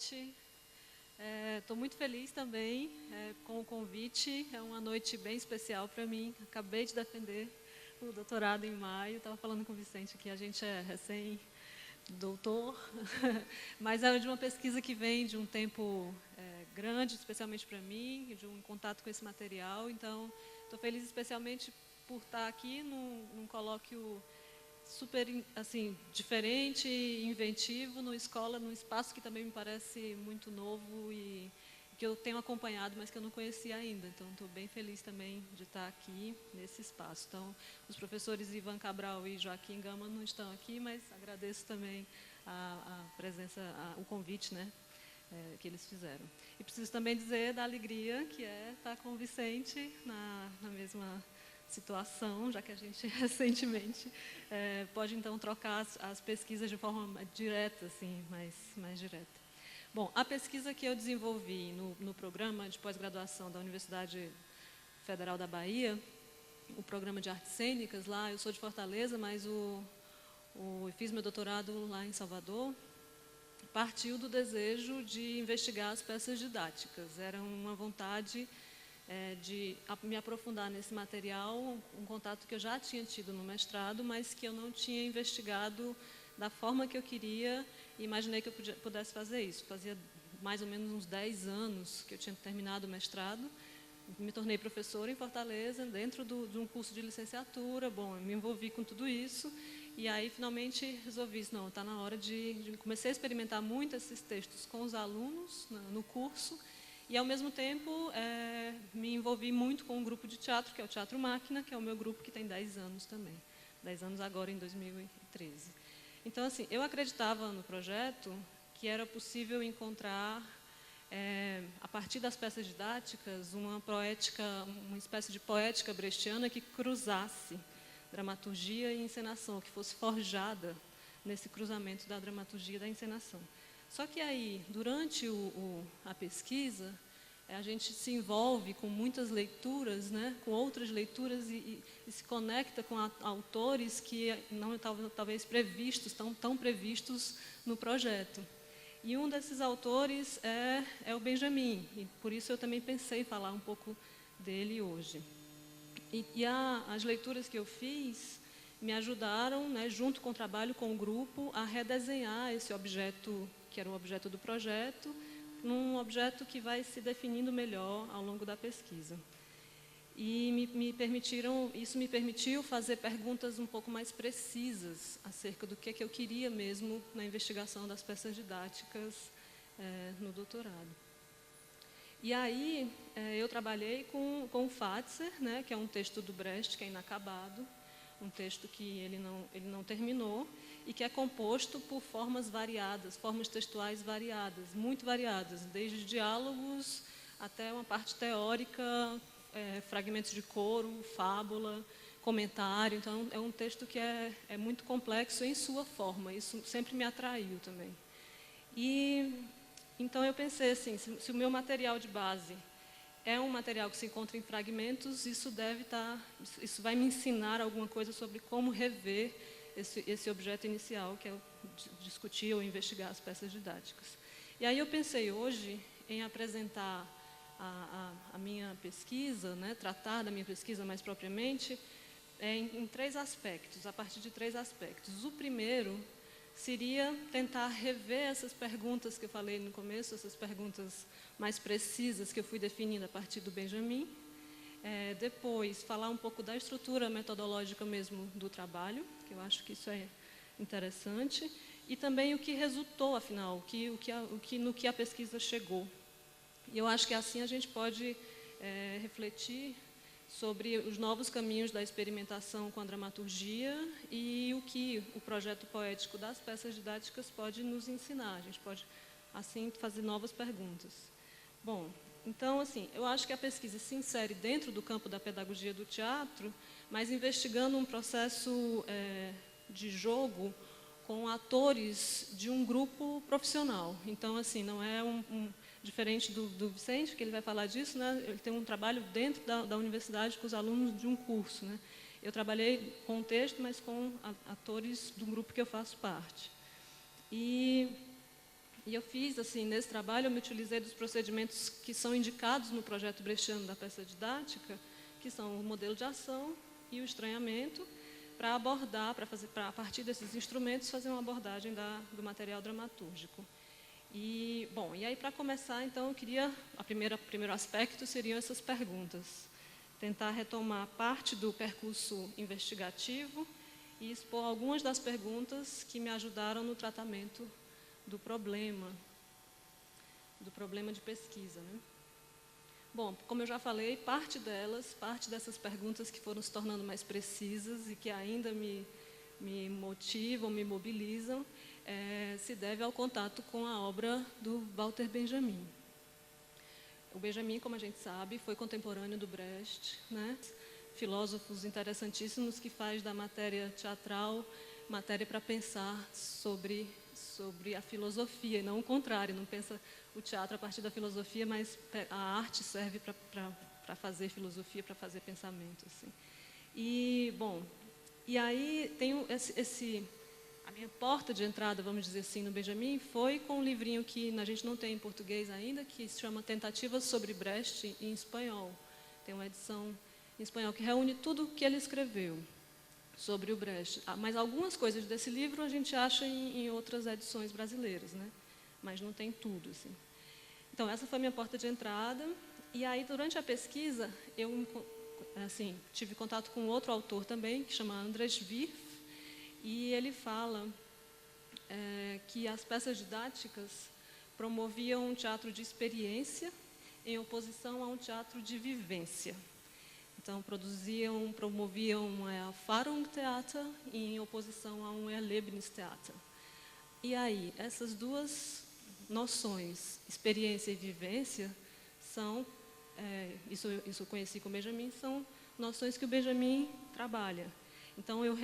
noite. Estou muito feliz também com o convite. É uma noite bem especial para mim. Acabei de defender o doutorado em maio. Estava falando com o Vicente que a gente é recém-doutor, mas é de uma pesquisa que vem de um tempo grande, especialmente para mim, de um contato com esse material. Então, estou feliz especialmente por estar aqui num colóquio super assim diferente, inventivo, numa escola, num espaço que também me parece muito novo e que eu tenho acompanhado, mas que eu não conhecia ainda. Então, estou bem feliz também de estar aqui nesse espaço. Então, os professores Ivan Cabral e Joaquim Gama não estão aqui, mas agradeço também a presença, o convite, né, que eles fizeram. E preciso também dizer da alegria que é estar com o Vicente na mesma situação, já que a gente recentemente pode então trocar as pesquisas de forma direta, assim, mais direta. Bom, a pesquisa que eu desenvolvi no programa de pós-graduação da Universidade Federal da Bahia, o programa de artes cênicas lá, eu sou de Fortaleza, mas eu fiz meu doutorado lá em Salvador, partiu do desejo de investigar as peças didáticas. Era uma vontade de me aprofundar nesse material, um contato que eu já tinha tido no mestrado, mas que eu não tinha investigado da forma que eu queria e imaginei que eu pudesse fazer isso. Fazia mais ou menos uns 10 anos que eu tinha terminado o mestrado, me tornei professora em Fortaleza, dentro de um curso de licenciatura. Bom, eu me envolvi com tudo isso e aí finalmente resolvi, não, está na hora de comecei a experimentar muito esses textos com os alunos no curso. E, ao mesmo tempo, me envolvi muito com um grupo de teatro, que é o Teatro Máquina, que é o meu grupo que tem 10 anos também. 10 anos agora, em 2013. Então, assim, eu acreditava no projeto que era possível encontrar, a partir das peças didáticas, uma espécie de poética brechtiana que cruzasse dramaturgia e encenação, que fosse forjada nesse cruzamento da dramaturgia e da encenação. Só que aí, durante a pesquisa, a gente se envolve com muitas leituras, né, com outras leituras e se conecta com autores que não estavam talvez previstos, tão previstos no projeto. E um desses autores é o Benjamin, e por isso eu também pensei em falar um pouco dele hoje. E as leituras que eu fiz me ajudaram, né, junto com o trabalho com o grupo, a redesenhar esse objeto, que era o objeto do projeto, num objeto que vai se definindo melhor ao longo da pesquisa. E isso me permitiu fazer perguntas um pouco mais precisas acerca do que eu queria mesmo na investigação das peças didáticas no doutorado. E aí eu trabalhei com o Fatzer, né, que é um texto do Brecht, que é inacabado, um texto que ele não terminou e que é composto por formas variadas, formas textuais variadas, muito variadas, desde diálogos até uma parte teórica, fragmentos de coro, fábula, comentário. Então, é um texto que é muito complexo em sua forma, isso sempre me atraiu também. E então eu pensei assim, se o meu material de base é um material que se encontra em fragmentos, isso vai me ensinar alguma coisa sobre como rever esse objeto inicial, que é discutir ou investigar as peças didáticas. E aí eu pensei hoje em apresentar a minha pesquisa, né, tratar da minha pesquisa mais propriamente, em 3 aspectos, a partir de 3 aspectos. O primeiro seria tentar rever essas perguntas que eu falei no começo, essas perguntas mais precisas que eu fui definindo a partir do Benjamin. Depois, falar um pouco da estrutura metodológica mesmo do trabalho, que eu acho que isso é interessante, e também o que resultou, afinal, no que a pesquisa chegou. E eu acho que assim a gente pode refletir sobre os novos caminhos da experimentação com a dramaturgia e o que o projeto poético das peças didáticas pode nos ensinar. A gente pode, assim, fazer novas perguntas. Bom, então, assim, eu acho que a pesquisa se insere dentro do campo da pedagogia do teatro, mas investigando um processo de jogo com atores de um grupo profissional. Então, assim, não é diferente do Vicente, que ele vai falar disso, né? Ele tem um trabalho dentro da universidade com os alunos de um curso, né? Eu trabalhei com o texto, mas com atores do grupo que eu faço parte. E E eu fiz, assim, nesse trabalho, eu me utilizei dos procedimentos que são indicados no projeto brechtiano da peça didática, que são o modelo de ação e o estranhamento, para abordar, a partir desses instrumentos, fazer uma abordagem do material dramatúrgico. E aí para começar, então, eu queria, primeiro aspecto seriam essas perguntas. Tentar retomar parte do percurso investigativo e expor algumas das perguntas que me ajudaram no tratamento do problema de pesquisa, né? Bom, como eu já falei, parte dessas perguntas que foram se tornando mais precisas e que ainda me motivam, me mobilizam, se deve ao contato com a obra do Walter Benjamin. O Benjamin, como a gente sabe, foi contemporâneo do Brecht, né? Filósofos interessantíssimos que faz da matéria teatral matéria para pensar sobre a filosofia, e não o contrário, não pensa o teatro a partir da filosofia, mas a arte serve para fazer filosofia, para fazer pensamento, assim. E aí tem a minha porta de entrada, vamos dizer assim, no Benjamin, foi com um livrinho que a gente não tem em português ainda, que se chama Tentativas sobre Brecht, em espanhol. Tem uma edição em espanhol que reúne tudo o que ele escreveu sobre o Brecht. Mas algumas coisas desse livro a gente acha em outras edições brasileiras, né? Mas não tem tudo, assim. Então, essa foi a minha porta de entrada. E aí, durante a pesquisa, eu tive contato com outro autor também, que chama Andrés Wirth, e ele fala que as peças didáticas promoviam um teatro de experiência em oposição a um teatro de vivência. Então, promoviam um Erfahrungstheater em oposição a um Erlebnistheater. E aí, essas duas noções, experiência e vivência, são, isso eu conheci com o Benjamin, são noções que o Benjamin trabalha. Então, eu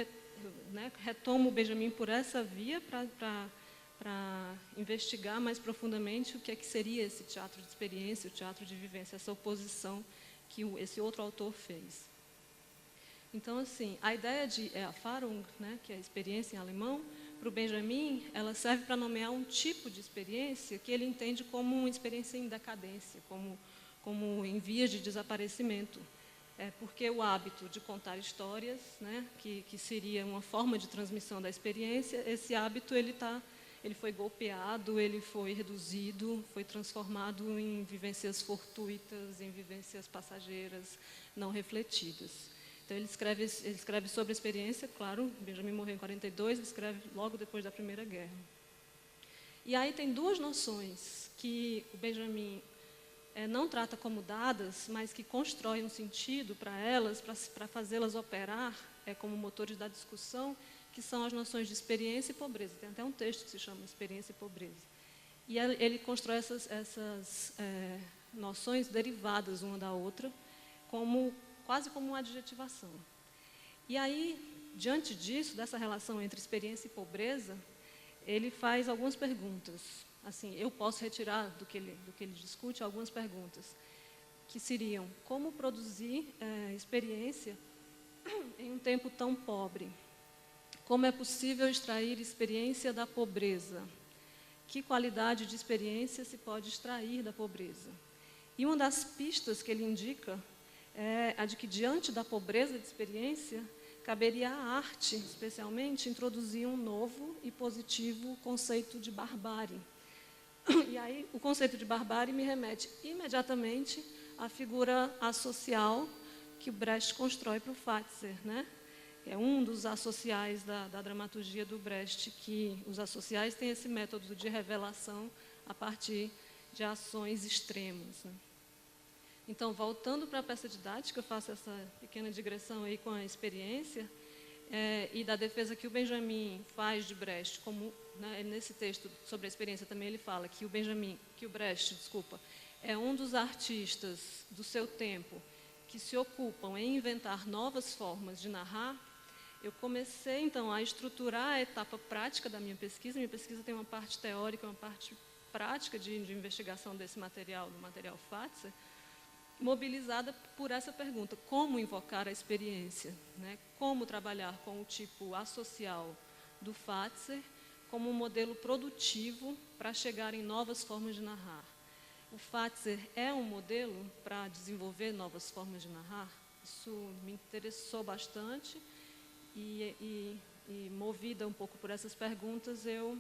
retomo o Benjamin por essa via para investigar mais profundamente o que seria esse teatro de experiência, o teatro de vivência, essa oposição que esse outro autor fez. Então, assim, a ideia de Erfahrung, né, que é a experiência em alemão, para o Benjamin, ela serve para nomear um tipo de experiência que ele entende como uma experiência em decadência, como em vias de desaparecimento. Porque o hábito de contar histórias, né, que seria uma forma de transmissão da experiência, esse hábito ele foi golpeado, ele foi reduzido, foi transformado em vivências fortuitas, em vivências passageiras, não refletidas. Então, ele escreve sobre a experiência, claro, Benjamin morreu em 42, ele escreve logo depois da Primeira Guerra. E aí tem duas noções que o Benjamin não trata como dadas, mas que constrói um sentido para elas, para fazê-las operar como motores da discussão, que são as noções de experiência e pobreza. Tem até um texto que se chama Experiência e Pobreza. E ele constrói essas noções derivadas uma da outra, quase como uma adjetivação. E aí, diante disso, dessa relação entre experiência e pobreza, ele faz algumas perguntas. Assim, eu posso retirar do que ele discute algumas perguntas, que seriam: como produzir experiência em um tempo tão pobre? Como é possível extrair experiência da pobreza? Que qualidade de experiência se pode extrair da pobreza? E uma das pistas que ele indica é a de que, diante da pobreza de experiência, caberia à arte, especialmente, introduzir um novo e positivo conceito de barbárie. E aí, o conceito de barbárie me remete imediatamente à figura associal que o Brecht constrói para o Fatzer, né? É um dos associais da dramaturgia do Brecht, que os associais têm esse método de revelação a partir de ações extremas, né? Então, voltando para a peça didática, eu faço essa pequena digressão aí com a experiência e da defesa que o Benjamin faz de Brecht, como, né, nesse texto sobre a experiência também ele fala que o Brecht, é um dos artistas do seu tempo que se ocupam em inventar novas formas de narrar. Eu comecei, então, a estruturar a etapa prática da minha pesquisa. Minha pesquisa tem uma parte teórica, uma parte prática de investigação desse material, do material Fatzer, mobilizada por essa pergunta: como invocar a experiência, né? Como trabalhar com o tipo associal do Fatzer como um modelo produtivo para chegar em novas formas de narrar. O Fatser é um modelo para desenvolver novas formas de narrar? Isso me interessou bastante e movida um pouco por essas perguntas, eu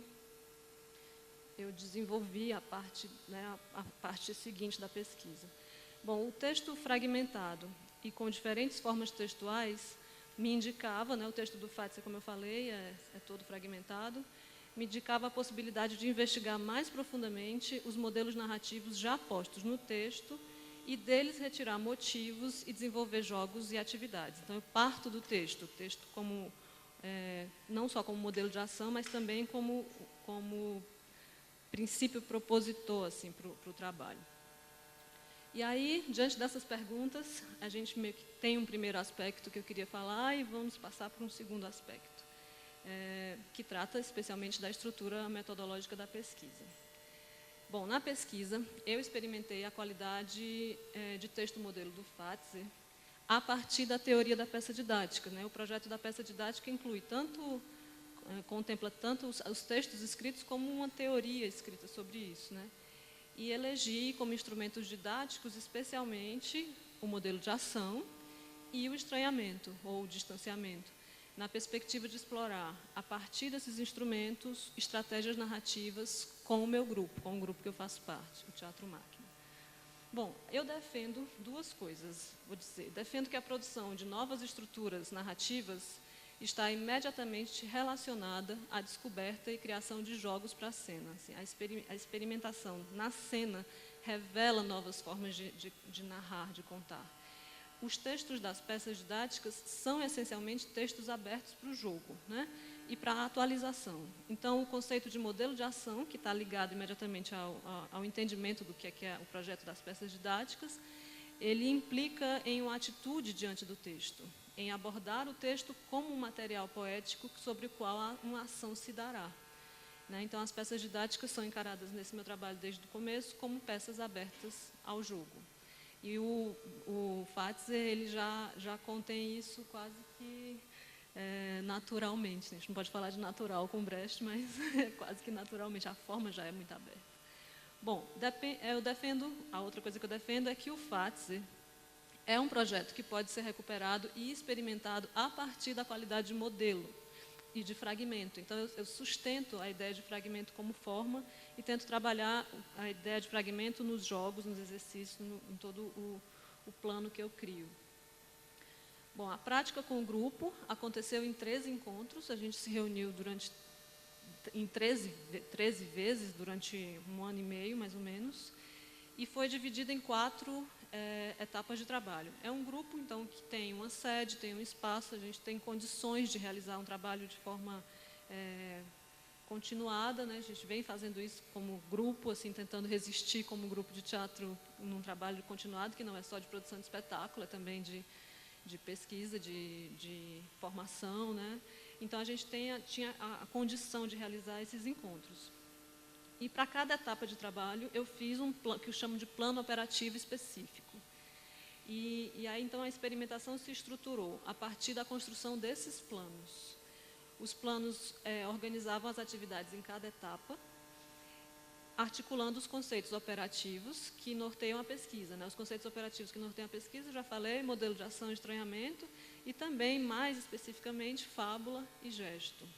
desenvolvi a parte seguinte da pesquisa. Bom, o texto fragmentado e com diferentes formas textuais me indicava, o texto do Fatser, como eu falei, é todo fragmentado, me indicava a possibilidade de investigar mais profundamente os modelos narrativos já postos no texto e deles retirar motivos e desenvolver jogos e atividades. Então, eu parto do texto, o texto como, não só como modelo de ação, mas também como princípio propositor assim, para o trabalho. E aí, diante dessas perguntas, a gente meio que tem um primeiro aspecto que eu queria falar e vamos passar para um segundo aspecto, que trata especialmente da estrutura metodológica da pesquisa. Bom, na pesquisa, eu experimentei a qualidade de texto modelo do Fatser a partir da teoria da peça didática. O projeto da peça didática contempla tanto os textos escritos como uma teoria escrita sobre isso. E elegi como instrumentos didáticos, especialmente, o modelo de ação e o estranhamento, ou o distanciamento, na perspectiva de explorar, a partir desses instrumentos, estratégias narrativas com o meu grupo, com o grupo que eu faço parte, o Teatro Máquina. Bom, eu defendo duas coisas, vou dizer. Defendo que a produção de novas estruturas narrativas está imediatamente relacionada à descoberta e criação de jogos para a cena. Assim, a experimentação na cena revela novas formas de narrar, de contar. Os textos das peças didáticas são essencialmente textos abertos para o jogo, e para a atualização. Então, o conceito de modelo de ação, que está ligado imediatamente ao entendimento do que é o projeto das peças didáticas, ele implica em uma atitude diante do texto, em abordar o texto como um material poético sobre o qual uma ação se dará. Então, as peças didáticas são encaradas nesse meu trabalho desde o começo como peças abertas ao jogo. E o Fatser, ele já contém isso quase que naturalmente. A gente não pode falar de natural com Brecht, mas quase que naturalmente, a forma já é muito aberta. Bom, a outra coisa que eu defendo é que o Fatser é um projeto que pode ser recuperado e experimentado a partir da qualidade de modelo e de fragmento. Então, eu sustento a ideia de fragmento como forma e tento trabalhar a ideia de fragmento nos jogos, nos exercícios, em todo o plano que eu crio. Bom, a prática com o grupo aconteceu em 13 encontros, a gente se reuniu em 13 vezes durante 1 ano e meio, mais ou menos, e foi dividida em 4 etapas de trabalho. É um grupo, então, que tem uma sede, tem um espaço, a gente tem condições de realizar um trabalho de forma continuada, A gente vem fazendo isso como grupo, assim, tentando resistir como grupo de teatro num trabalho continuado, que não é só de produção de espetáculo, é também de pesquisa, de formação, Então, a gente tinha a condição de realizar esses encontros. E para cada etapa de trabalho, eu fiz um plano, que eu chamo de plano operativo específico. E aí, então, a experimentação se estruturou a partir da construção desses planos. Os planos organizavam as atividades em cada etapa, articulando os conceitos operativos que norteiam a pesquisa. Os conceitos operativos que norteiam a pesquisa, já falei, modelo de ação e estranhamento, e também, mais especificamente, fábula e gesto.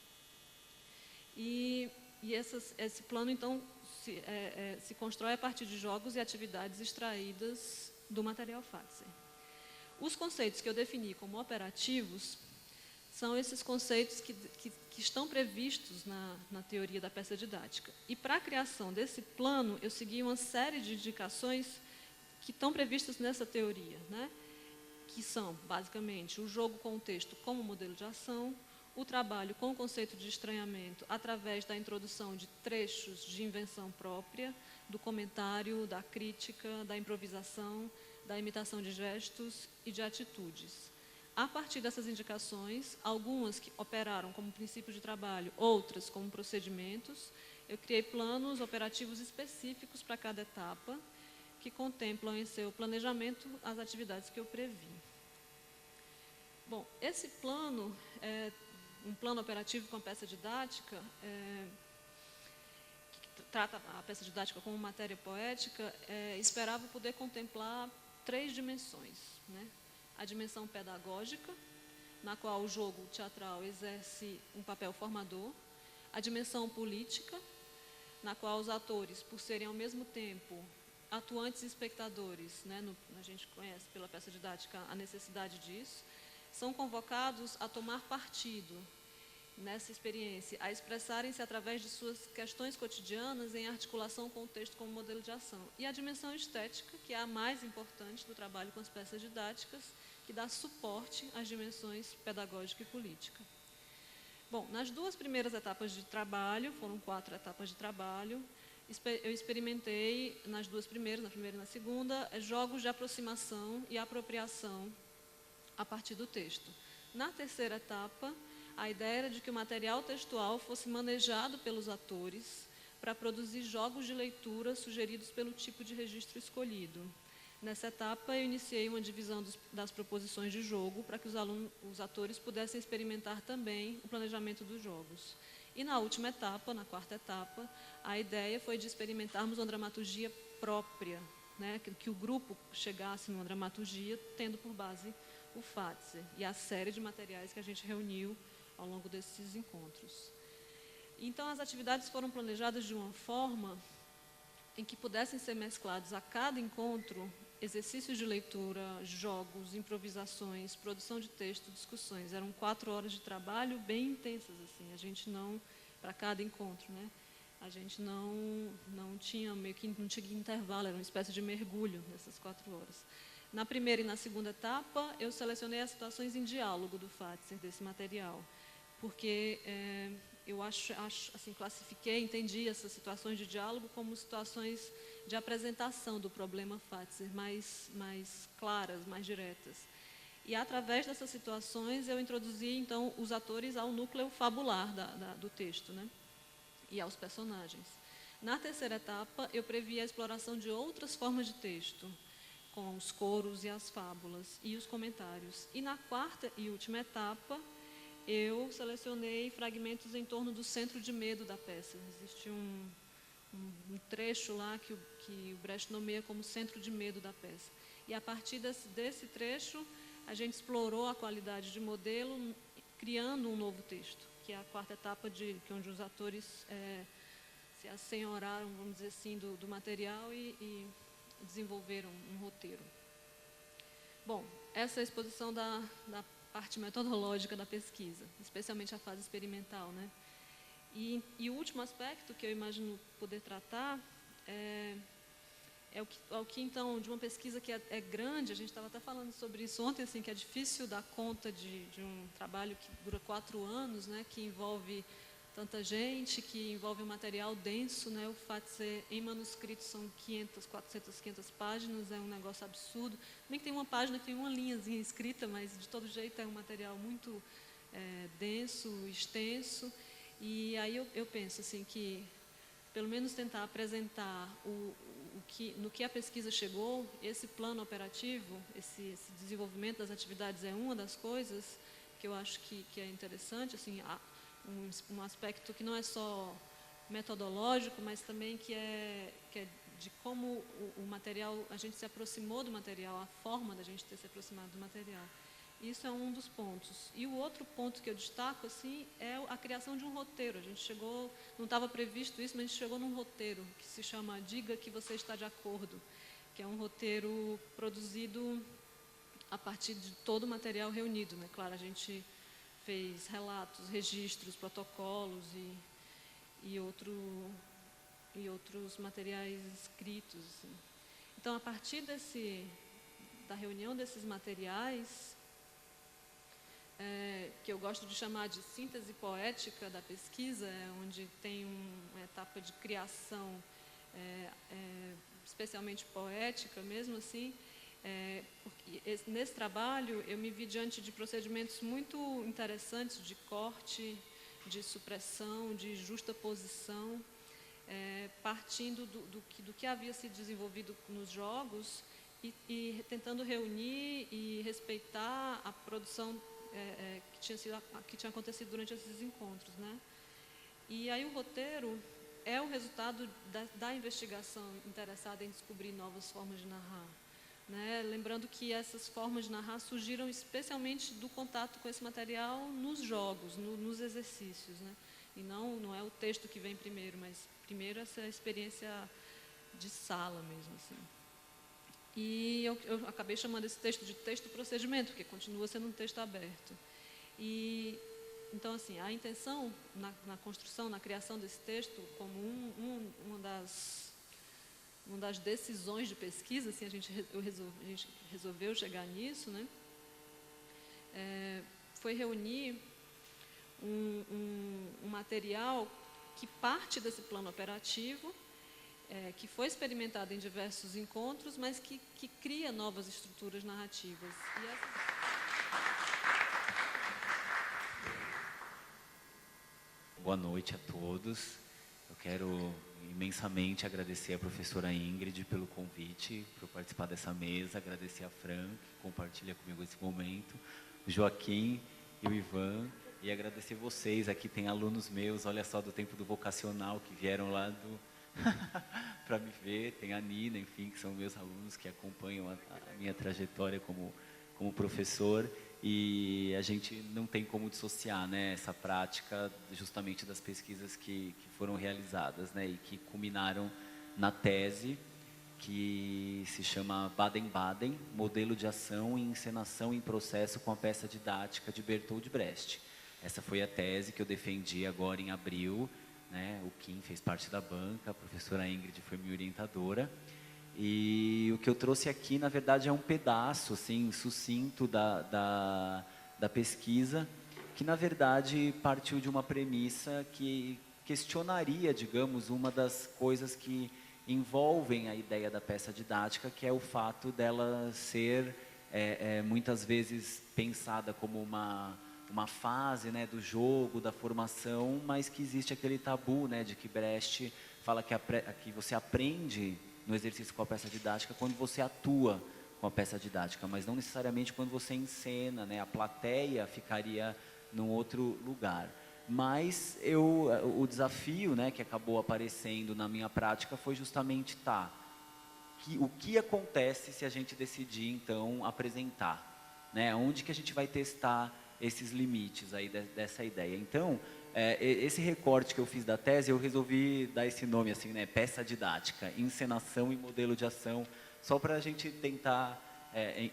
E esse plano, então, se constrói a partir de jogos e atividades extraídas do material Fatser. Os conceitos que eu defini como operativos são esses conceitos que estão previstos na teoria da peça didática. E para a criação desse plano, eu segui uma série de indicações que estão previstas nessa teoria, que são, basicamente, o jogo com o texto como modelo de ação, o trabalho com o conceito de estranhamento através da introdução de trechos de invenção própria, do comentário, da crítica, da improvisação, da imitação de gestos e de atitudes. A partir dessas indicações, algumas que operaram como princípios de trabalho, outras como procedimentos, eu criei planos operativos específicos para cada etapa, que contemplam em seu planejamento as atividades que eu previ. Bom, esse plano um plano operativo com a peça didática, que trata a peça didática como matéria poética, esperava poder contemplar 3 dimensões, né? A dimensão pedagógica, na qual o jogo teatral exerce um papel formador, a dimensão política, na qual os atores, por serem ao mesmo tempo atuantes e espectadores, né, a gente conhece pela peça didática a necessidade disso, são convocados a tomar partido nessa experiência, a expressarem-se através de suas questões cotidianas em articulação com o texto como modelo de ação. E a dimensão estética, que é a mais importante do trabalho com as peças didáticas, que dá suporte às dimensões pedagógica e política. Bom, nas 2 primeiras etapas de trabalho, foram 4 etapas de trabalho, eu experimentei nas 2 primeiras, na primeira e na segunda, jogos de aproximação e apropriação a partir do texto. Na terceira etapa, a ideia era de que o material textual fosse manejado pelos atores para produzir jogos de leitura sugeridos pelo tipo de registro escolhido. Nessa etapa, eu iniciei uma divisão das proposições de jogo para que os atores pudessem experimentar também o planejamento dos jogos. E na última etapa, na 4ª etapa, a ideia foi de experimentarmos uma dramaturgia própria, né? Que o grupo chegasse numa dramaturgia tendo por base o Fatser e a série de materiais que a gente reuniu ao longo desses encontros. Então, as atividades foram planejadas de uma forma em que pudessem ser mesclados a cada encontro exercícios de leitura, jogos, improvisações, produção de texto, discussões. Eram 4 horas de trabalho bem intensas, assim. A gente não, para cada encontro, né? A gente não tinha meio que não tinha intervalo, era uma espécie de mergulho nessas 4 horas. Na primeira e na segunda etapa, eu selecionei as situações em diálogo do Fatser, desse material, porque eu assim, classifiquei, entendi essas situações de diálogo como situações de apresentação do problema Fatser, mais claras, mais diretas. E, através dessas situações, eu introduzi, então, os atores ao núcleo fabular do texto, né? E aos personagens. Na terceira etapa, eu previ a exploração de outras formas de texto, com os coros e as fábulas e os comentários. E na 4ª e última etapa, eu selecionei fragmentos em torno do centro de medo da peça. Existe um trecho lá que o Brecht nomeia como centro de medo da peça. E a partir desse trecho, a gente explorou a qualidade de modelo, criando um novo texto, que é a 4ª etapa, onde os atores se assenhoraram, vamos dizer assim, do material e desenvolveram um roteiro. Bom, essa é a exposição da parte metodológica da pesquisa, especialmente a fase experimental, né? E o último aspecto que eu imagino poder tratar é o que então, de uma pesquisa que é grande, a gente estava até falando sobre isso ontem, assim, que é difícil dar conta de um trabalho que dura 4 anos, né, que envolve tanta gente, que envolve um material denso, né? O Fatser em manuscrito são 500 páginas, é um negócio absurdo. Bem que tem uma página que tem uma linhazinha escrita, mas de todo jeito é um material muito denso, extenso. E aí eu penso assim que, pelo menos tentar apresentar no que a pesquisa chegou, esse plano operativo, esse desenvolvimento das atividades é uma das coisas que eu acho que é interessante, assim, um aspecto que não é só metodológico, mas também que é de como o material, a gente se aproximou do material, a forma da gente ter se aproximado do material. Isso é um dos pontos. E o outro ponto que eu destaco, assim, é a criação de um roteiro. A gente chegou, não estava previsto isso, mas a gente chegou num roteiro que se chama Diga que Você Está de Acordo, que é um roteiro produzido a partir de todo o material reunido, né? Claro, a gente fez relatos, registros, protocolos e outros materiais escritos, assim. Então, a partir da reunião desses materiais, que eu gosto de chamar de síntese poética da pesquisa, onde tem uma etapa de criação especialmente poética mesmo assim, porque nesse trabalho eu me vi diante de procedimentos muito interessantes de corte, de supressão, de justaposição, partindo do que havia sido desenvolvido nos jogos e tentando reunir e respeitar a produção que tinha acontecido durante esses encontros, né? E aí o roteiro é o resultado da investigação interessada em descobrir novas formas de narrar, né? Lembrando que essas formas de narrar surgiram especialmente do contato com esse material nos jogos, nos exercícios, né? E não é o texto que vem primeiro, mas primeiro essa experiência de sala mesmo, assim. E eu acabei chamando esse texto de texto-procedimento, porque continua sendo um texto aberto. E, então, assim, a intenção na construção, na criação desse texto, como uma das decisões de pesquisa, assim, a gente resolveu chegar nisso, né? Foi reunir um material que parte desse plano operativo, que foi experimentado em diversos encontros, mas que cria novas estruturas narrativas. Boa noite a todos. Eu quero imensamente agradecer a professora Ingrid pelo convite para participar dessa mesa, agradecer a Fran, que compartilha comigo esse momento, o Joaquim e o Ivan, e agradecer vocês. Aqui tem alunos meus, olha só, do tempo do vocacional, que vieram lá para me ver, tem a Nina, enfim, que são meus alunos que acompanham a minha trajetória como professor, e a gente não tem como dissociar, né, essa prática justamente das pesquisas que foram realizadas, né, e que culminaram na tese que se chama Baden-Baden, Modelo de Ação e Encenação em Processo com a Peça Didática de Bertold Brecht. Essa foi a tese que eu defendi agora em abril, né? O Kim fez parte da banca, a professora Ingrid foi minha orientadora. E o que eu trouxe aqui, na verdade, é um pedaço assim, sucinto da pesquisa, que, na verdade, partiu de uma premissa que questionaria, digamos, uma das coisas que envolvem a ideia da peça didática, que é o fato dela ser, muitas vezes, pensada como uma fase, né, do jogo, da formação, mas que existe aquele tabu, né, de que Brecht fala que você aprende no exercício com a peça didática quando você atua com a peça didática, mas não necessariamente quando você encena, né, a plateia ficaria num outro lugar. Mas o desafio, né, que acabou aparecendo na minha prática foi justamente o que acontece se a gente decidir, então, apresentar, né, onde que a gente vai testar esses limites aí dessa ideia. Então, esse recorte que eu fiz da tese, eu resolvi dar esse nome assim, né, peça didática, encenação e modelo de ação, só para a gente tentar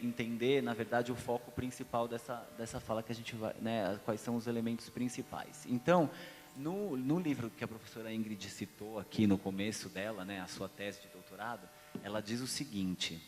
entender, na verdade, o foco principal dessa fala que a gente vai, né, quais são os elementos principais. Então, no livro que a professora Ingrid citou aqui no começo dela, né, a sua tese de doutorado, ela diz o seguinte,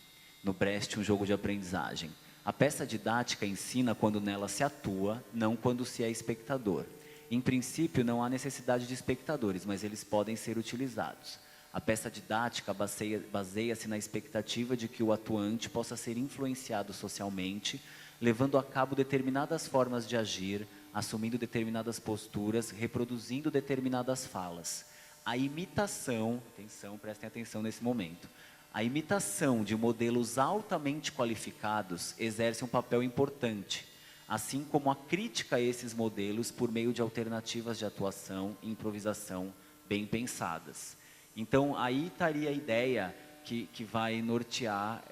no Brecht, um jogo de aprendizagem: a peça didática ensina quando nela se atua, não quando se é espectador. Em princípio, não há necessidade de espectadores, mas eles podem ser utilizados. A peça didática baseia-se na expectativa de que o atuante possa ser influenciado socialmente, levando a cabo determinadas formas de agir, assumindo determinadas posturas, reproduzindo determinadas falas. A imitação, atenção, prestem atenção nesse momento, a imitação de modelos altamente qualificados exerce um papel importante, assim como a crítica a esses modelos por meio de alternativas de atuação e improvisação bem pensadas. Então, aí estaria a ideia que vai nortear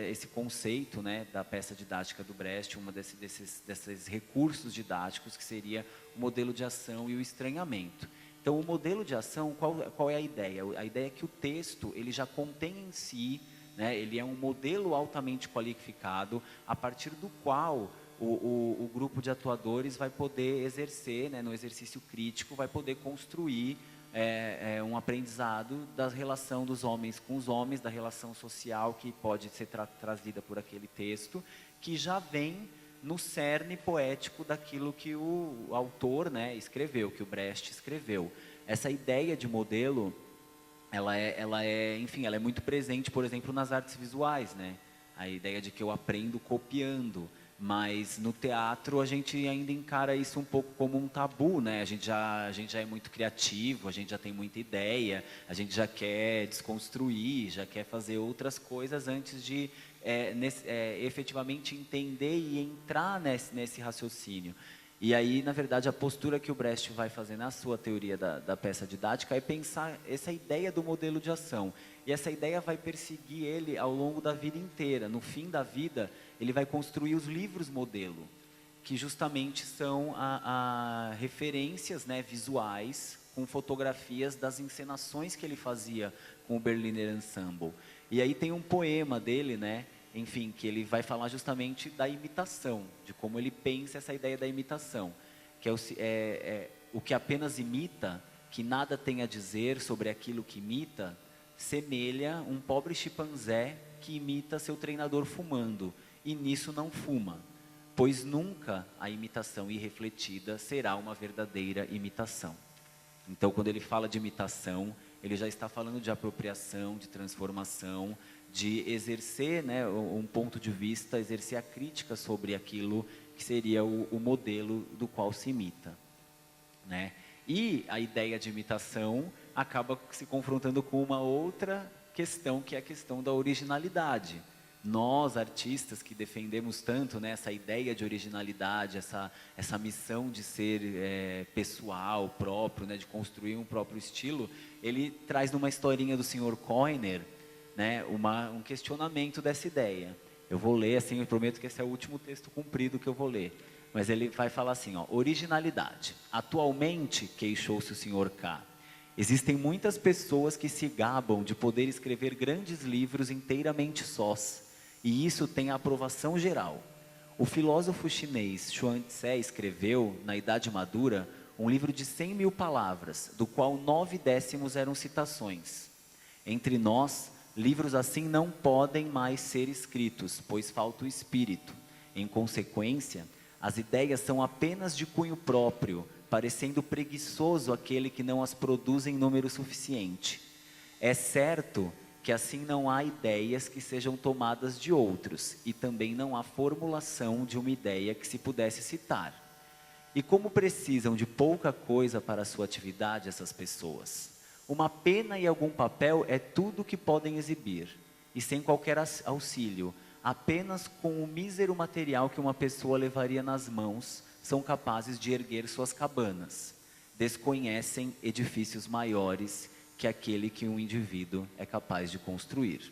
esse conceito, né, da peça didática do Brecht, desses recursos didáticos, que seria o modelo de ação e o estranhamento. Então, o modelo de ação, qual é a ideia? A ideia é que o texto ele já contém em si, né, ele é um modelo altamente qualificado, a partir do qual o grupo de atuadores vai poder exercer, né, no exercício crítico, vai poder construir um aprendizado da relação dos homens com os homens, da relação social que pode ser trazida por aquele texto, que já vem no cerne poético daquilo que o autor, né, escreveu, que o Brecht escreveu. Essa ideia de modelo, ela é muito presente, por exemplo, nas artes visuais, né? A ideia de que eu aprendo copiando, Mas no teatro a gente ainda encara isso um pouco como um tabu, né? A gente já é muito criativo, a gente já tem muita ideia, a gente já quer desconstruir, já quer fazer outras coisas antes de efetivamente entender e entrar nesse raciocínio. E aí, na verdade, a postura que o Brecht vai fazer na sua teoria da peça didática é pensar essa ideia do modelo de ação. E essa ideia vai perseguir ele ao longo da vida inteira. No fim da vida, ele vai construir os livros modelo, que justamente são referências, né, visuais, com fotografias das encenações que ele fazia com o Berliner Ensemble. E aí tem um poema dele, né, enfim, que ele vai falar justamente da imitação, de como ele pensa essa ideia da imitação, que o que apenas imita, que nada tem a dizer sobre aquilo que imita, semelha um pobre chimpanzé que imita seu treinador fumando, e nisso não fuma, pois nunca a imitação irrefletida será uma verdadeira imitação. Então, quando ele fala de imitação, ele já está falando de apropriação, de transformação, de exercer, né, um ponto de vista, exercer a crítica sobre aquilo que seria o modelo do qual se imita, né? E a ideia de imitação acaba se confrontando com uma outra questão, que é a questão da originalidade. Nós, artistas que defendemos tanto, né, essa ideia de originalidade, essa missão de ser pessoal, próprio, né, de construir um próprio estilo, ele traz numa historinha do Sr. Koiner, né, um questionamento dessa ideia. Eu vou ler, assim, eu prometo que esse é o último texto comprido que eu vou ler. Mas ele vai falar assim, ó, originalidade. Atualmente, queixou-se o Sr. K., existem muitas pessoas que se gabam de poder escrever grandes livros inteiramente sós, e isso tem a aprovação geral. O filósofo chinês Xuan Tse escreveu, na Idade Madura, um livro de 100.000 palavras, do qual 9/10 eram citações. Entre nós, livros assim não podem mais ser escritos, pois falta o espírito. Em consequência, as ideias são apenas de cunho próprio, parecendo preguiçoso aquele que não as produz em número suficiente. É certo que assim não há ideias que sejam tomadas de outros, e também não há formulação de uma ideia que se pudesse citar. E como precisam de pouca coisa para a sua atividade essas pessoas? Uma pena e algum papel é tudo que podem exibir, e sem qualquer auxílio, apenas com o mísero material que uma pessoa levaria nas mãos, são capazes de erguer suas cabanas. Desconhecem edifícios maiores que aquele que um indivíduo é capaz de construir.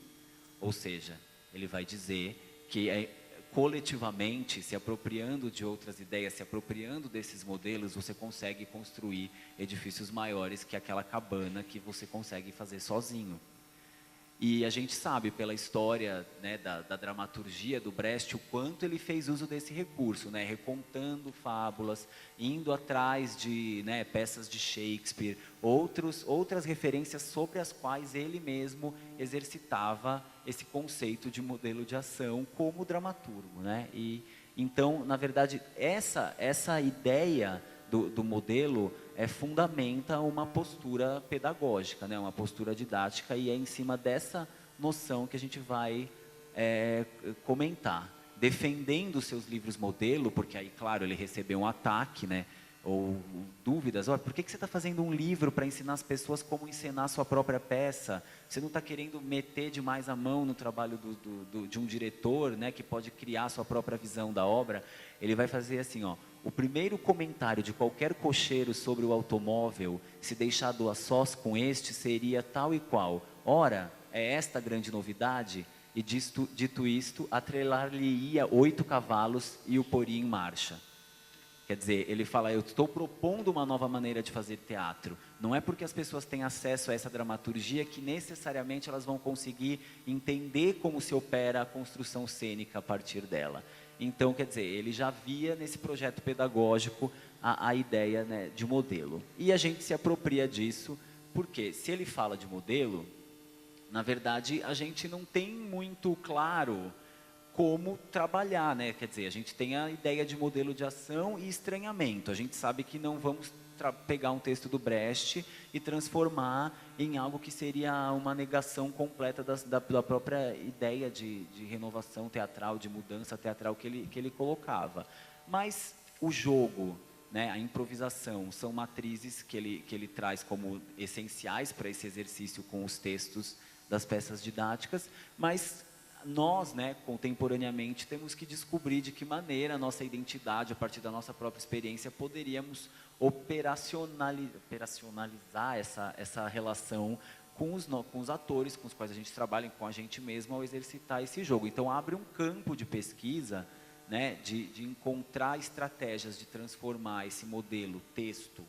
Ou seja, ele vai dizer que coletivamente, se apropriando de outras ideias, se apropriando desses modelos, você consegue construir edifícios maiores que aquela cabana que você consegue fazer sozinho. E a gente sabe pela história, né, da dramaturgia do Brecht o quanto ele fez uso desse recurso, né, recontando fábulas, indo atrás de, né, peças de Shakespeare, outras referências sobre as quais ele mesmo exercitava esse conceito de modelo de ação como dramaturgo, né? E então, na verdade, essa ideia do modelo fundamenta uma postura pedagógica, né? Uma postura didática, e é em cima dessa noção que a gente vai comentar. Defendendo seus livros modelo, porque aí, claro, ele recebeu um ataque, né? Ou dúvidas, olha, por que você está fazendo um livro para ensinar as pessoas como encenar a sua própria peça? Você não está querendo meter demais a mão no trabalho de um diretor, né, que pode criar a sua própria visão da obra? Ele vai fazer assim, ó, o primeiro comentário de qualquer cocheiro sobre o automóvel, se deixado a sós com este, seria tal e qual. Ora, é esta a grande novidade? E dito isto, atrelar-lhe-ia 8 cavalos e o poria em marcha. Quer dizer, ele fala, eu estou propondo uma nova maneira de fazer teatro. Não é porque as pessoas têm acesso a essa dramaturgia que necessariamente elas vão conseguir entender como se opera a construção cênica a partir dela. Então, quer dizer, ele já via nesse projeto pedagógico a ideia, né, de modelo. E a gente se apropria disso, porque se ele fala de modelo, na verdade, a gente não tem muito claro como trabalhar, né? Quer dizer, a gente tem a ideia de modelo de ação e estranhamento. A gente sabe que não vamos pegar um texto do Brecht e transformar em algo que seria uma negação completa da própria ideia de renovação teatral, de mudança teatral que ele colocava. Mas o jogo, né, a improvisação, são matrizes que ele traz como essenciais para esse exercício com os textos das peças didáticas, mas nós, né, contemporaneamente, temos que descobrir de que maneira a nossa identidade, a partir da nossa própria experiência, poderíamos operacionalizar essa relação com os atores com os quais a gente trabalha, com a gente mesmo, ao exercitar esse jogo. Então, abre um campo de pesquisa, né, de encontrar estratégias de transformar esse modelo texto,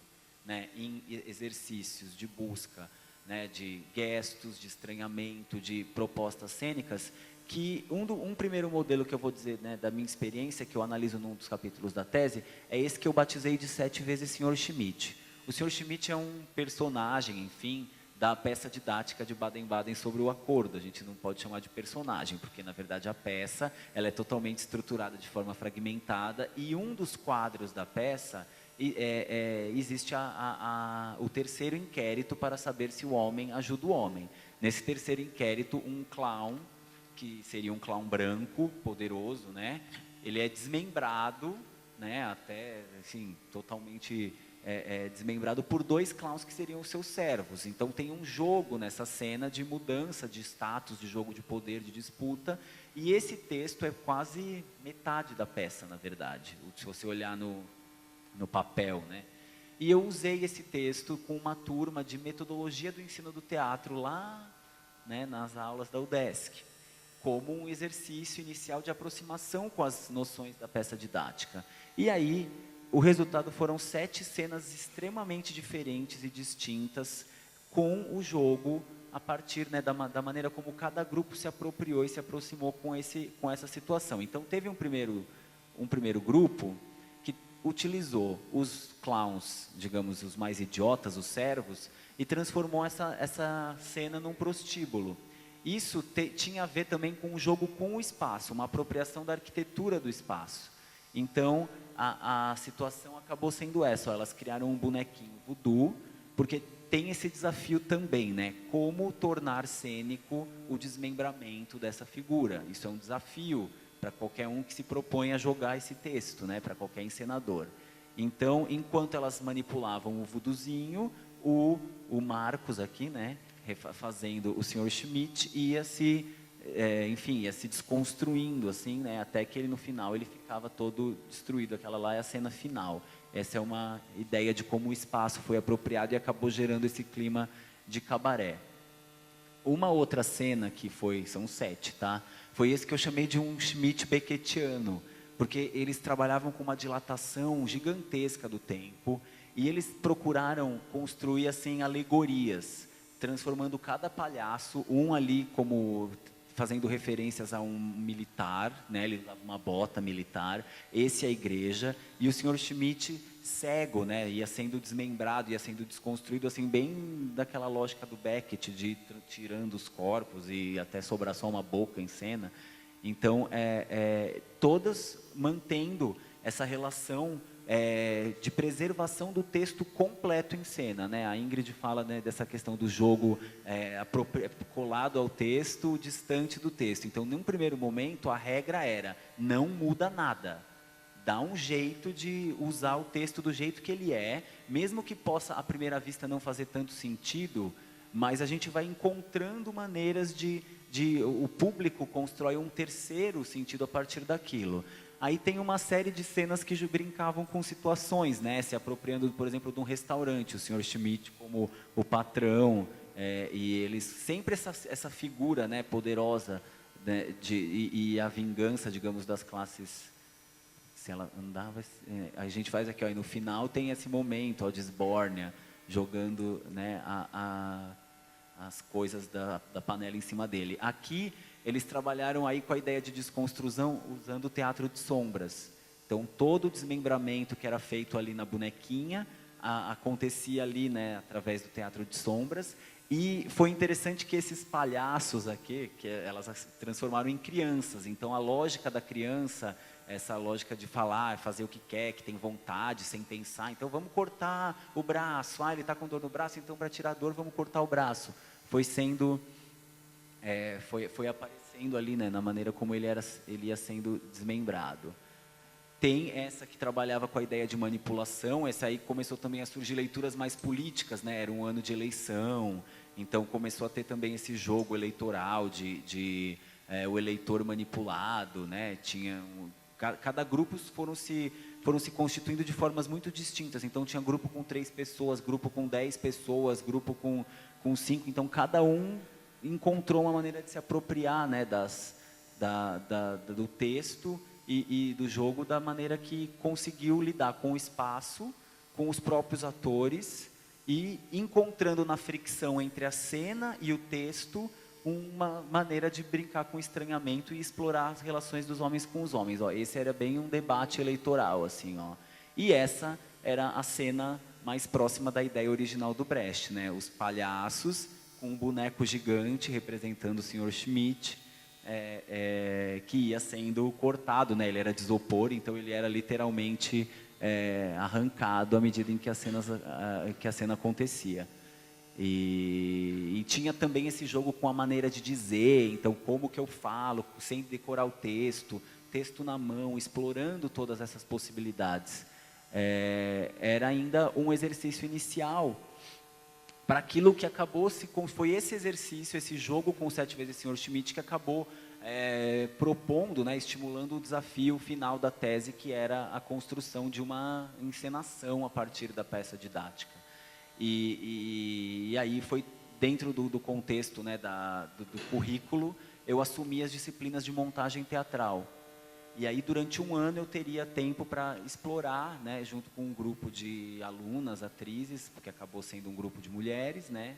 né, em exercícios de busca, né, de gestos, de estranhamento, de propostas cênicas, que um primeiro modelo que eu vou dizer, né, da minha experiência, que eu analiso num dos capítulos da tese, é esse que eu batizei de 7 vezes Sr. Schmidt. O Sr. Schmidt é um personagem, enfim, da peça didática de Baden-Baden sobre o acordo. A gente não pode chamar de personagem, porque na verdade a peça ela é totalmente estruturada de forma fragmentada, e um dos quadros da peça existe o terceiro inquérito para saber se o homem ajuda o homem. Nesse terceiro inquérito, um clown, que seria um clown branco, poderoso, né? Ele é desmembrado, né? Até, assim, totalmente desmembrado por 2 clowns que seriam os seus servos. Então tem um jogo nessa cena de mudança de status, de jogo de poder, de disputa. E esse texto é quase metade da peça, na verdade. Se você olhar no papel, né? E eu usei esse texto com uma turma de metodologia do ensino do teatro lá, né, nas aulas da UDESC, como um exercício inicial de aproximação com as noções da peça didática. E aí, o resultado foram 7 cenas extremamente diferentes e distintas, com o jogo a partir, né, da maneira como cada grupo se apropriou e se aproximou com essa situação. Então, teve um primeiro grupo que utilizou os clowns, digamos, os mais idiotas, os servos, e transformou essa cena num prostíbulo. Isso tinha a ver também com o jogo com o espaço, uma apropriação da arquitetura do espaço. Então, a situação acabou sendo essa. Elas criaram um bonequinho voodoo, porque tem esse desafio também, né? Como tornar cênico o desmembramento dessa figura. Isso é um desafio para qualquer um que se propõe a jogar esse texto, né? Para qualquer encenador. Então, enquanto elas manipulavam o voodoozinho, o Marcos aqui, né, fazendo o Sr. Schmidt, ia se desconstruindo, assim, né, até que ele, no final, ele ficava todo destruído. Aquela lá é a cena final. Essa é uma ideia de como o espaço foi apropriado e acabou gerando esse clima de cabaré. Uma outra cena são 7, tá? Foi esse que eu chamei de um Schmidt beckettiano, porque eles trabalhavam com uma dilatação gigantesca do tempo, e eles procuraram construir, assim, alegorias, transformando cada palhaço, um ali como fazendo referências a um militar, né? Ele usava uma bota militar, esse é a igreja, e o Sr. Schmidt cego, né? Ia sendo desmembrado, ia sendo desconstruído, assim, bem daquela lógica do Beckett, de tirando os corpos e até sobrar só uma boca em cena. Então, todas mantendo essa relação de preservação do texto completo em cena, né? A Ingrid fala, né, dessa questão do jogo colado ao texto, distante do texto. Então, num primeiro momento, a regra era: não muda nada. Dá um jeito de usar o texto do jeito que ele é, mesmo que possa, à primeira vista, não fazer tanto sentido, mas a gente vai encontrando maneiras o público constrói um terceiro sentido a partir daquilo. Aí tem uma série de cenas que brincavam com situações, né? Se apropriando, por exemplo, de um restaurante, o Sr. Schmidt como o patrão, e eles sempre essa figura, né, poderosa, né, e a vingança, digamos, das classes. Se ela andava, a gente faz aqui, ó, e no final tem esse momento, ó, de Esbórnia jogando, né, as coisas da panela em cima dele. Aqui eles trabalharam aí com a ideia de desconstrução usando o teatro de sombras. Então, todo o desmembramento que era feito ali na bonequinha acontecia ali, né, através do teatro de sombras. E foi interessante que esses palhaços aqui, que elas se transformaram em crianças. Então, a lógica da criança, essa lógica de falar, fazer o que quer, que tem vontade, sem pensar. Então, vamos cortar o braço. Ele está com dor no braço, então, para tirar a dor, vamos cortar o braço. Foi sendo, foi aparecendo ali, né, na maneira como ele ia sendo desmembrado. Tem essa que trabalhava com a ideia de manipulação, essa aí começou também a surgir leituras mais políticas, né? Era um ano de eleição, então começou a ter também esse jogo eleitoral de o eleitor manipulado, né? Cada grupo foram se constituindo de formas muito distintas, então tinha grupo com 3 pessoas, grupo com 10 pessoas, grupo com 5, então cada um encontrou uma maneira de se apropriar, né, do texto e do jogo da maneira que conseguiu lidar com o espaço, com os próprios atores e encontrando na fricção entre a cena e o texto uma maneira de brincar com o estranhamento e explorar as relações dos homens com os homens. Ó, esse era bem um debate eleitoral, assim, ó. E essa era a cena mais próxima da ideia original do Brecht, né? Os palhaços com um boneco gigante representando o Sr. Schmidt, que ia sendo cortado, né? Ele era de isopor, então ele era literalmente arrancado à medida em que a cena acontecia. E tinha também esse jogo com a maneira de dizer, então como que eu falo, sem decorar o texto na mão, explorando todas essas possibilidades. Era ainda um exercício inicial para aquilo que foi esse exercício, esse jogo com 7 vezes Sr. Schmidt que acabou propondo, né, estimulando o desafio final da tese, que era a construção de uma encenação a partir da peça didática. E aí foi dentro do contexto, né, do currículo, eu assumi as disciplinas de montagem teatral. E aí, durante um ano, eu teria tempo para explorar, né, junto com um grupo de alunas, atrizes, porque acabou sendo um grupo de mulheres, né,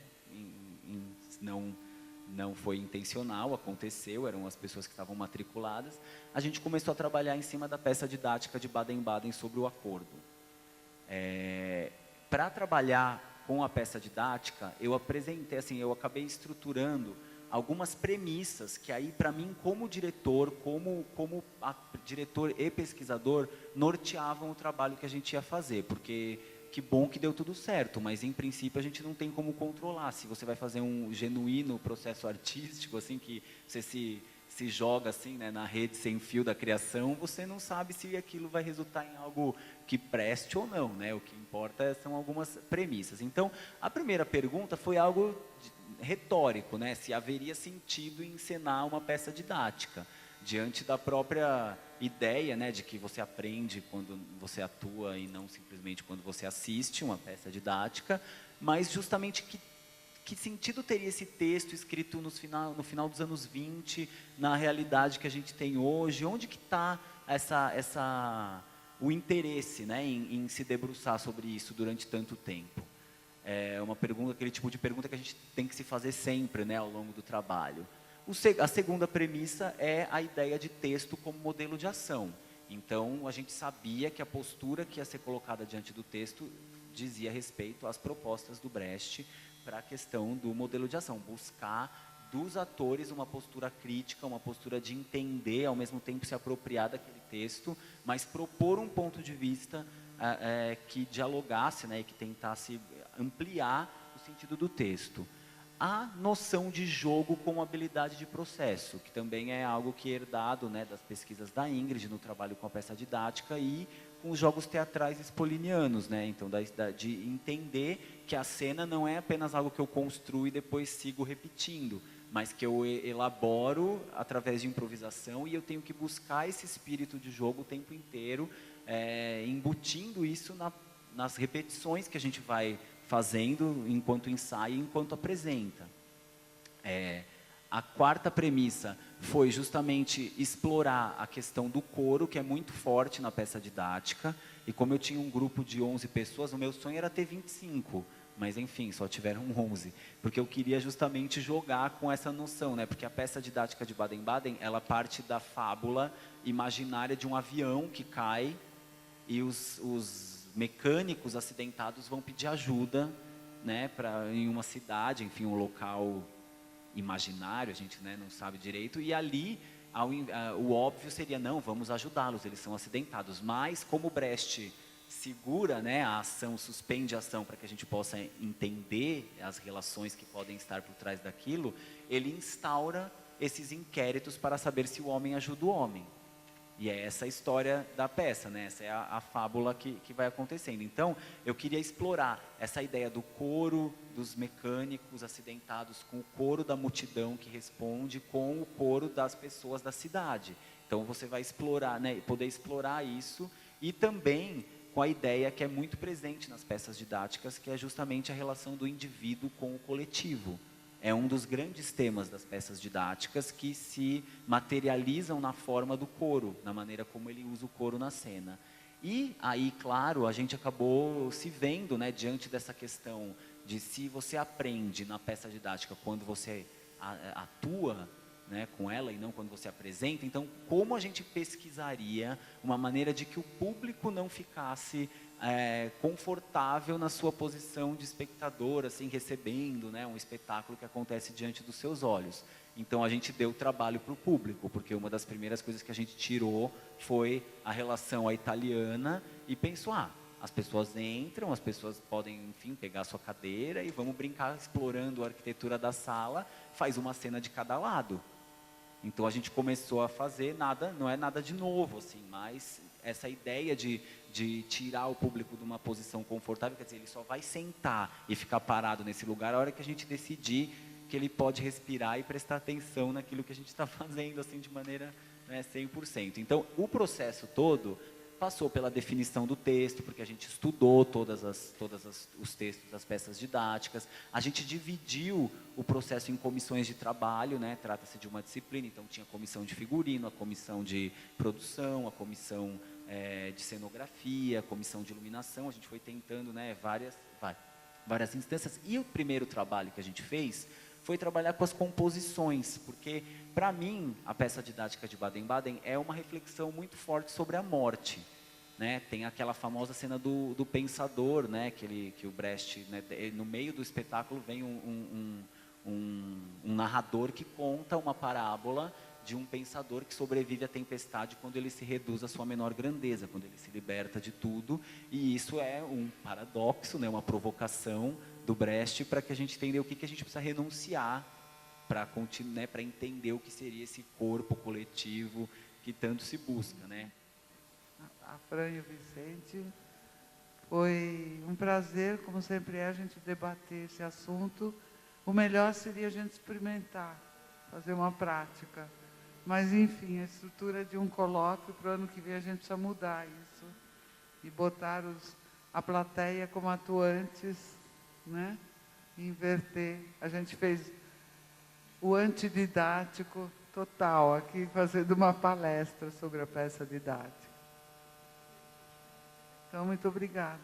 não foi intencional, aconteceu, eram as pessoas que estavam matriculadas. A gente começou a trabalhar em cima da peça didática de Baden-Baden sobre o acordo. Para trabalhar com a peça didática, eu apresentei, assim, eu acabei estruturando algumas premissas que aí, para mim, como diretor, como diretor e pesquisador, norteavam o trabalho que a gente ia fazer, porque que bom que deu tudo certo, mas em princípio a gente não tem como controlar. Se você vai fazer um genuíno processo artístico, assim, que você se joga assim, né, na rede sem fio da criação, você não sabe se aquilo vai resultar em algo que preste ou não, né? O que importa são algumas premissas. Então, a primeira pergunta foi algo retórico, né? Se haveria sentido em encenar uma peça didática, diante da própria ideia, né, de que você aprende quando você atua e não simplesmente quando você assiste uma peça didática, mas justamente que sentido teria esse texto escrito no final dos anos 20, na realidade que a gente tem hoje? Onde que está o interesse, né, em se debruçar sobre isso durante tanto tempo? É uma pergunta, aquele tipo de pergunta que a gente tem que se fazer sempre, né, ao longo do trabalho. A segunda premissa é a ideia de texto como modelo de ação. Então, a gente sabia que a postura que ia ser colocada diante do texto dizia respeito às propostas do Brecht para a questão do modelo de ação, buscar dos atores uma postura crítica, uma postura de entender, ao mesmo tempo se apropriar daquele texto, mas propor um ponto de vista que dialogasse, né, e que tentasse ampliar o sentido do texto. A noção de jogo como habilidade de processo, que também é algo que é herdado, né, das pesquisas da Ingrid no trabalho com a peça didática e com os jogos teatrais spolinianos, né? Então, de entender que a cena não é apenas algo que eu construo e depois sigo repetindo, mas que eu elaboro através de improvisação e eu tenho que buscar esse espírito de jogo o tempo inteiro, embutindo isso nas repetições que a gente vai fazendo enquanto ensaia e enquanto apresenta. A quarta premissa foi justamente explorar a questão do coro, que é muito forte na peça didática, e como eu tinha um grupo de 11 pessoas, o meu sonho era ter 25, mas enfim, só tiveram 11, porque eu queria justamente jogar com essa noção, né? Porque a peça didática de Baden-Baden, ela parte da fábula imaginária de um avião que cai e os mecânicos acidentados vão pedir ajuda né, em uma cidade, enfim, um local imaginário, a gente, né, não sabe direito, e ali o óbvio seria, não, vamos ajudá-los, eles são acidentados, mas como o Brecht segura, né, a ação, suspende a ação para que a gente possa entender as relações que podem estar por trás daquilo, ele instaura esses inquéritos para saber se o homem ajuda o homem. E é essa a história da peça, né? Essa é a fábula que vai acontecendo. Então, eu queria explorar essa ideia do coro dos mecânicos acidentados com o coro da multidão que responde com o coro das pessoas da cidade. Então, você vai explorar, né, poder explorar isso e também com a ideia que é muito presente nas peças didáticas, que é justamente a relação do indivíduo com o coletivo. É um dos grandes temas das peças didáticas que se materializam na forma do coro, na maneira como ele usa o coro na cena. E aí, claro, a gente acabou se vendo, né, diante dessa questão de se você aprende na peça didática quando você atua, né, com ela e não quando você apresenta, então como a gente pesquisaria uma maneira de que o público não ficasse confortável na sua posição de espectador, assim, recebendo, né, um espetáculo que acontece diante dos seus olhos. Então a gente deu trabalho para o público, porque uma das primeiras coisas que a gente tirou foi a relação à italiana e pensou, as pessoas entram, as pessoas podem, enfim, pegar a sua cadeira e vamos brincar explorando a arquitetura da sala, faz uma cena de cada lado. Então a gente começou a fazer não é nada de novo, assim, mas essa ideia de tirar o público de uma posição confortável, quer dizer, ele só vai sentar e ficar parado nesse lugar a hora que a gente decidir que ele pode respirar e prestar atenção naquilo que a gente está fazendo, assim, de maneira, né, 100%. Então, o processo todo passou pela definição do texto, porque a gente estudou todos os textos das peças didáticas, a gente dividiu o processo em comissões de trabalho, né? Trata-se de uma disciplina, então tinha a comissão de figurino, a comissão de produção, a comissão de cenografia, a comissão de iluminação, a gente foi tentando, né, várias instâncias, e o primeiro trabalho que a gente fez foi trabalhar com as composições, porque, para mim, a peça didática de Baden-Baden é uma reflexão muito forte sobre a morte. Né? Tem aquela famosa cena do pensador, né? que o Brecht, né, no meio do espetáculo, vem um narrador que conta uma parábola de um pensador que sobrevive à tempestade quando ele se reduz à sua menor grandeza, quando ele se liberta de tudo, e isso é um paradoxo, né, uma provocação do Brecht para que a gente entenda o que a gente precisa renunciar para né, para entender o que seria esse corpo coletivo que tanto se busca, né? A Fran e o Vicente, foi um prazer, como sempre é, a gente debater esse assunto. O melhor seria a gente experimentar, fazer uma prática. Mas, enfim, a estrutura de um colóquio, para o ano que vem a gente precisa mudar isso e botar a plateia como atuantes, né? E inverter. A gente fez o antididático total aqui, fazendo uma palestra sobre a peça didática. Então, muito obrigada.